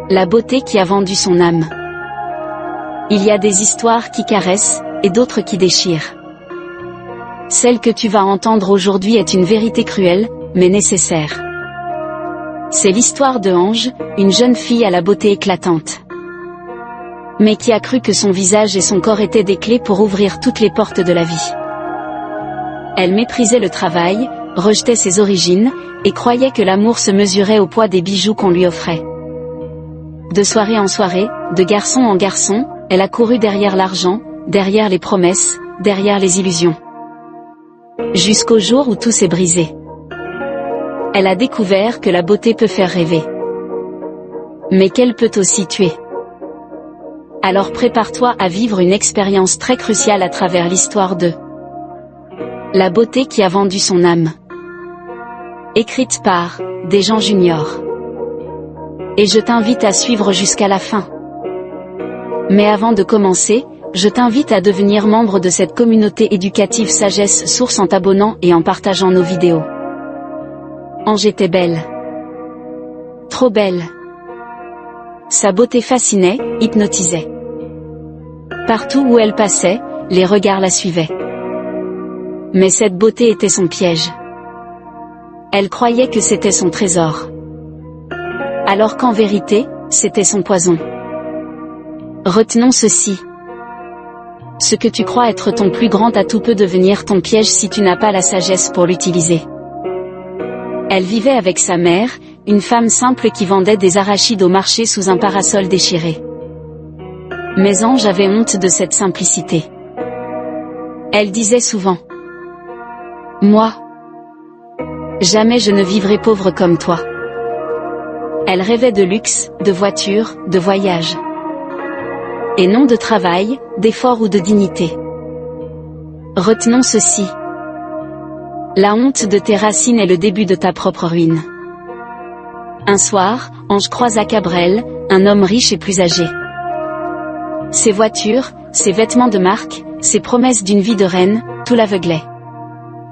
La beauté qui a vendu son âme. Il y a des histoires qui caressent, et d'autres qui déchirent. Celle que tu vas entendre aujourd'hui est une vérité cruelle, mais nécessaire. C'est l'histoire de Ange, une jeune fille à la beauté éclatante. Mais qui a cru que son visage et son corps étaient des clés pour ouvrir toutes les portes de la vie. Elle méprisait le travail, rejetait ses origines, et croyait que l'amour se mesurait au poids des bijoux qu'on lui offrait. De soirée en soirée, de garçon en garçon, elle a couru derrière l'argent, derrière les promesses, derrière les illusions. Jusqu'au jour où tout s'est brisé. Elle a découvert que la beauté peut faire rêver. Mais qu'elle peut aussi tuer. Alors prépare-toi à vivre une expérience très cruciale à travers l'histoire de La beauté qui a vendu son âme. Écrite par Desjans Junior. Et je t'invite à suivre jusqu'à la fin. Mais avant de commencer, je t'invite à devenir membre de cette communauté éducative Sagesse Source en t'abonnant et en partageant nos vidéos. Ange était belle. Trop belle. Sa beauté fascinait, hypnotisait. Partout où elle passait, les regards la suivaient. Mais cette beauté était son piège. Elle croyait que c'était son trésor. Alors qu'en vérité, c'était son poison. Retenons ceci. Ce que tu crois être ton plus grand atout peut devenir ton piège si tu n'as pas la sagesse pour l'utiliser. Elle vivait avec sa mère, une femme simple qui vendait des arachides au marché sous un parasol déchiré. Mais Ange avait honte de cette simplicité. Elle disait souvent : moi, jamais je ne vivrai pauvre comme toi. Elle rêvait de luxe, de voitures, de voyages. Et non de travail, d'effort ou de dignité. Retenons ceci. La honte de tes racines est le début de ta propre ruine. Un soir, Ange croisa Cabrel, un homme riche et plus âgé. Ses voitures, ses vêtements de marque, ses promesses d'une vie de reine, tout l'aveuglait.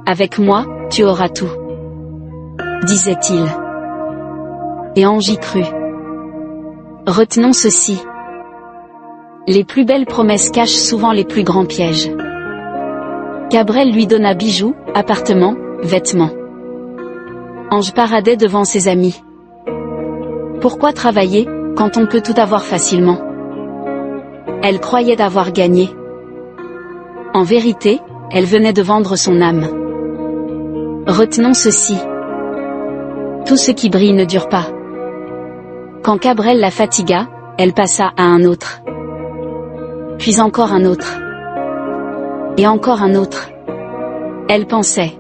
Avec moi, tu auras tout, disait-il. Et Ange y crut. Retenons ceci. Les plus belles promesses cachent souvent les plus grands pièges. Cabrel lui donna bijoux, appartements, vêtements. Ange paradait devant ses amis. Pourquoi travailler, quand on peut tout avoir facilement? Elle croyait d'avoir gagné. En vérité, elle venait de vendre son âme. Retenons ceci. Tout ce qui brille ne dure pas. Quand Cabrel la fatigua, elle passa à un autre. Puis encore un autre. Et encore un autre. Elle pensait.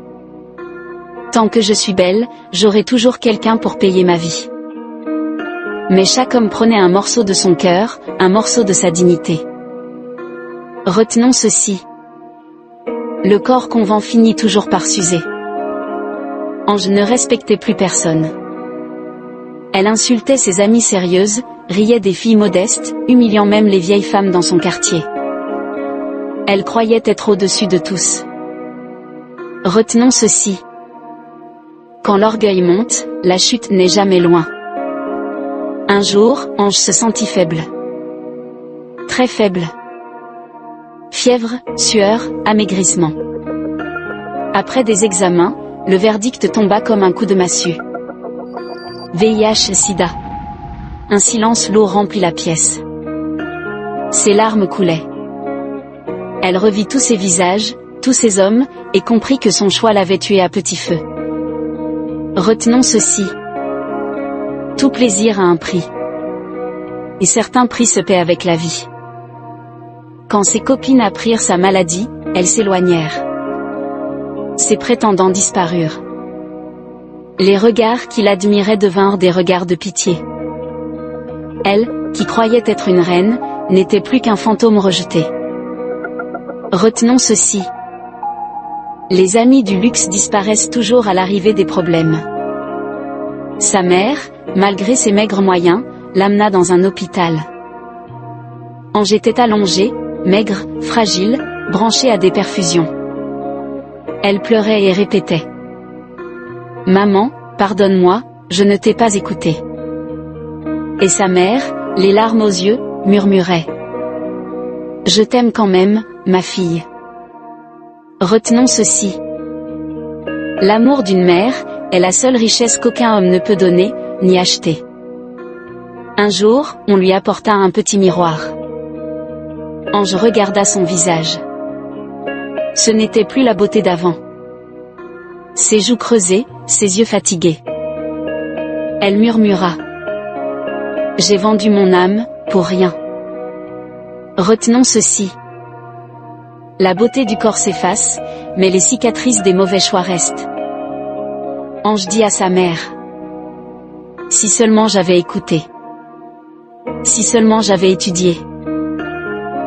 Tant que je suis belle, j'aurai toujours quelqu'un pour payer ma vie. Mais chaque homme prenait un morceau de son cœur, un morceau de sa dignité. Retenons ceci. Le corps qu'on vend finit toujours par s'user. Ange ne respectait plus personne. Elle insultait ses amies sérieuses, riait des filles modestes, humiliant même les vieilles femmes dans son quartier. Elle croyait être au-dessus de tous. Retenons ceci. Quand l'orgueil monte, la chute n'est jamais loin. Un jour, Ange se sentit faible. Très faible. Fièvre, sueur, amaigrissement. Après des examens, le verdict tomba comme un coup de massue. VIH/SIDA. Un silence lourd remplit la pièce. Ses larmes coulaient. Elle revit tous ses visages, tous ces hommes, et comprit que son choix l'avait tuée à petit feu. Retenons ceci. Tout plaisir a un prix. Et certains prix se paient avec la vie. Quand ses copines apprirent sa maladie, elles s'éloignèrent. Ses prétendants disparurent. Les regards qui l'admiraient devinrent des regards de pitié. Elle, qui croyait être une reine, n'était plus qu'un fantôme rejeté. Retenons ceci. Les amis du luxe disparaissent toujours à l'arrivée des problèmes. Sa mère, malgré ses maigres moyens, l'amena dans un hôpital. Ange était allongée, maigre, fragile, branchée à des perfusions. Elle pleurait et répétait. « Maman, pardonne-moi, je ne t'ai pas écouté. Et sa mère, les larmes aux yeux, murmurait: Je t'aime quand même, ma fille. Retenons ceci. L'amour d'une mère est la seule richesse qu'aucun homme ne peut donner, ni acheter. Un jour, on lui apporta un petit miroir. Ange regarda son visage. Ce n'était plus la beauté d'avant. Ses joues creusées, ses yeux fatigués. Elle murmura: J'ai vendu mon âme, pour rien. Retenons ceci. La beauté du corps s'efface, mais les cicatrices des mauvais choix restent. Ange dit à sa mère: Si seulement j'avais écouté. Si seulement j'avais étudié.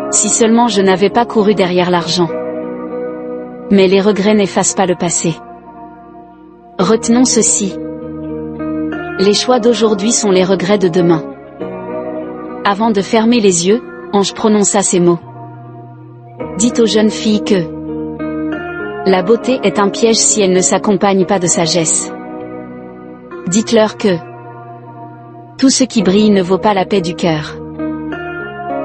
Si seulement je n'avais pas couru derrière l'argent. Mais les regrets n'effacent pas le passé. Retenons ceci. Les choix d'aujourd'hui sont les regrets de demain. Avant de fermer les yeux, Ange prononça ces mots. Dites aux jeunes filles que la beauté est un piège si elle ne s'accompagne pas de sagesse. Dites-leur que tout ce qui brille ne vaut pas la paix du cœur.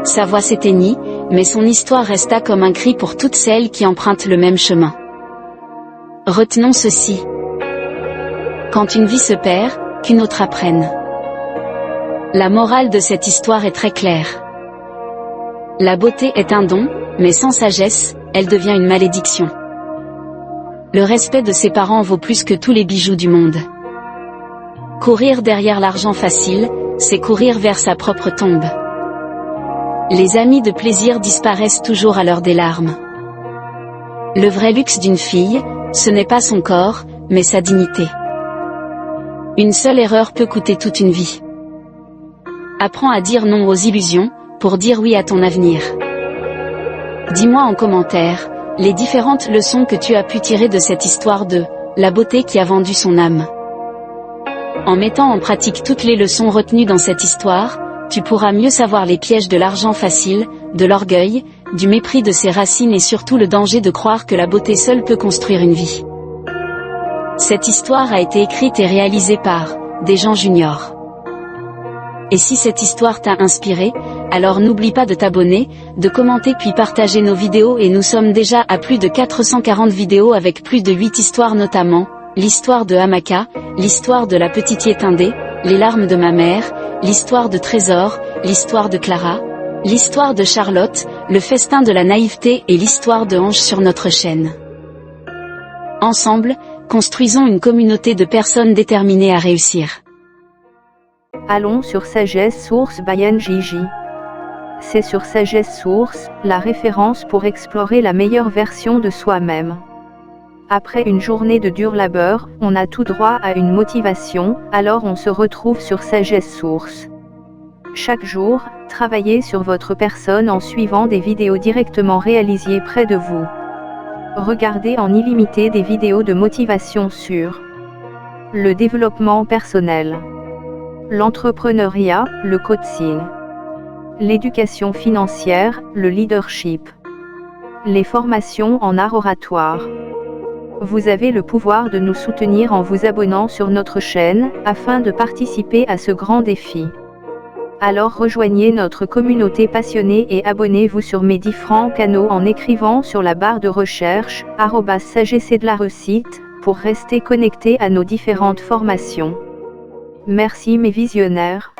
Sa voix s'éteignit, mais son histoire resta comme un cri pour toutes celles qui empruntent le même chemin. Retenons ceci. Quand une vie se perd, qu'une autre apprenne. La morale de cette histoire est très claire. La beauté est un don, mais sans sagesse, elle devient une malédiction. Le respect de ses parents vaut plus que tous les bijoux du monde. Courir derrière l'argent facile, c'est courir vers sa propre tombe. Les amis de plaisir disparaissent toujours à l'heure des larmes. Le vrai luxe d'une fille, ce n'est pas son corps, mais sa dignité. Une seule erreur peut coûter toute une vie. Apprends à dire non aux illusions, pour dire oui à ton avenir. Dis-moi en commentaire, les différentes leçons que tu as pu tirer de cette histoire de la beauté qui a vendu son âme. En mettant en pratique toutes les leçons retenues dans cette histoire, tu pourras mieux savoir les pièges de l'argent facile, de l'orgueil, du mépris de ses racines et surtout le danger de croire que la beauté seule peut construire une vie. Cette histoire a été écrite et réalisée par Desjans Junior. Et si cette histoire t'a inspiré, alors n'oublie pas de t'abonner, de commenter puis partager nos vidéos et nous sommes déjà à plus de 440 vidéos avec plus de 8 histoires notamment, l'histoire de Hamaka, l'histoire de la petite Yétindé, les larmes de ma mère, l'histoire de Trésor, l'histoire de Clara, l'histoire de Charlotte, le festin de la naïveté et l'histoire de Ange sur notre chaîne. Ensemble, construisons une communauté de personnes déterminées à réussir. Allons sur Sagesse Source by NJJ. C'est sur Sagesse Source, la référence pour explorer la meilleure version de soi-même. Après une journée de dur labeur, on a tout droit à une motivation, alors on se retrouve sur Sagesse Source. Chaque jour, travaillez sur votre personne en suivant des vidéos directement réalisées près de vous. Regardez en illimité des vidéos de motivation sur le développement personnel, l'entrepreneuriat, le coaching, l'éducation financière, le leadership, les formations en art oratoire. Vous avez le pouvoir de nous soutenir en vous abonnant sur notre chaîne, afin de participer à ce grand défi. Alors rejoignez notre communauté passionnée et abonnez-vous sur mes différents canaux en écrivant sur la barre de recherche @sagesse_de-la-réussite pour rester connecté à nos différentes formations. Merci mes visionnaires.